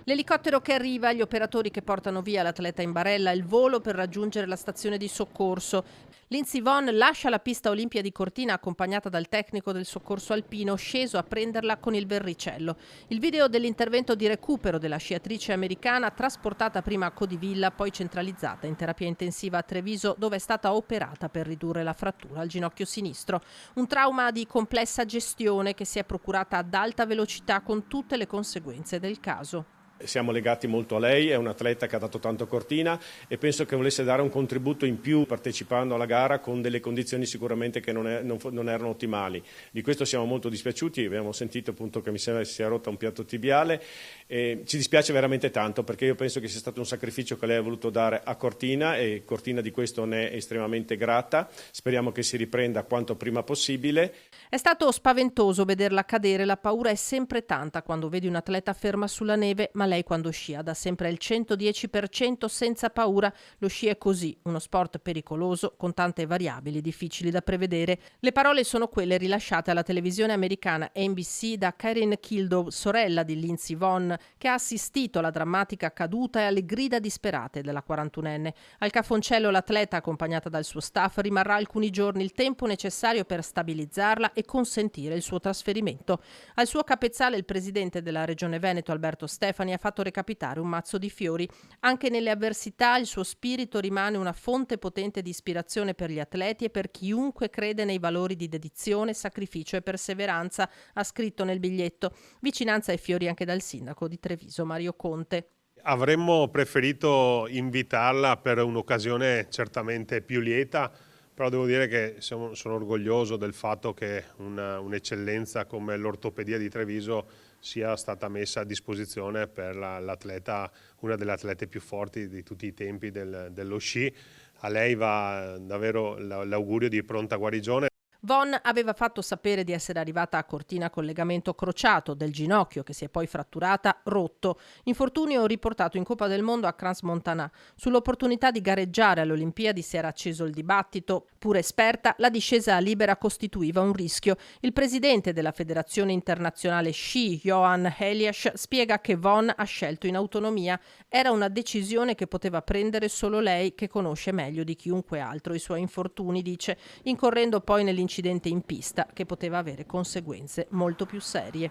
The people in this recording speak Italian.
L'elicottero che arriva, gli operatori che portano via l'atleta in barella, il volo per raggiungere la stazione di soccorso. Lindsey Vonn lascia la pista Olimpia di Cortina accompagnata dal tecnico del soccorso alpino sceso a prenderla con il verricello. Il video dell'intervento di recupero della sciatrice americana, trasportata prima a Codivilla, poi centralizzata in terapia intensiva a Treviso, dove è stata operata per ridurre la frattura al ginocchio sinistro. Un trauma di complessa gestione che si è procurata ad alta velocità con tutte le conseguenze del caso. Siamo legati molto a lei, è un atleta che ha dato tanto a Cortina e penso che volesse dare un contributo in più partecipando alla gara con delle condizioni sicuramente che non erano ottimali. Di questo siamo molto dispiaciuti, abbiamo sentito appunto che mi sembra si sia rotta un piatto tibiale e ci dispiace veramente tanto perché io penso che sia stato un sacrificio che lei ha voluto dare a Cortina e Cortina di questo ne è estremamente grata. Speriamo che si riprenda quanto prima possibile. È stato spaventoso vederla cadere, la paura è sempre tanta quando vedi un atleta ferma sulla neve, ma lei quando scia dà sempre il 110% senza paura. Lo sci è così, uno sport pericoloso con tante variabili difficili da prevedere. Le parole sono quelle rilasciate alla televisione americana NBC da Karen Kildow, sorella di Lindsey Vonn, che ha assistito alla drammatica caduta e alle grida disperate della 41enne. Al cafoncello l'atleta, accompagnata dal suo staff, rimarrà alcuni giorni, il tempo necessario per stabilizzarla e consentire il suo trasferimento. Al suo capezzale il presidente della Regione Veneto, Alberto Stefani, ha fatto recapitare un mazzo di fiori. Anche nelle avversità il suo spirito rimane una fonte potente di ispirazione per gli atleti e per chiunque crede nei valori di dedizione, sacrificio e perseveranza, ha scritto nel biglietto. Vicinanza e fiori anche dal sindaco di Treviso, Mario Conte. Avremmo preferito invitarla per un'occasione certamente più lieta, però devo dire che sono orgoglioso del fatto che un'eccellenza come l'ortopedia di Treviso sia stata messa a disposizione per l'atleta, una delle atlete più forti di tutti i tempi dello sci. A lei va davvero l'augurio di pronta guarigione. Vonn aveva fatto sapere di essere arrivata a Cortina con legamento crociato del ginocchio, che si è poi fratturata, rotto. Infortunio riportato in Coppa del Mondo a Crans-Montana. Sull'opportunità di gareggiare alle Olimpiadi si era acceso il dibattito. Pur esperta, la discesa libera costituiva un rischio. Il presidente della Federazione Internazionale Sci, Johan Eliasch, spiega che Vonn ha scelto in autonomia. Era una decisione che poteva prendere solo lei, che conosce meglio di chiunque altro i suoi infortuni, dice, incorrendo poi nell'incidente in pista che poteva avere conseguenze molto più serie.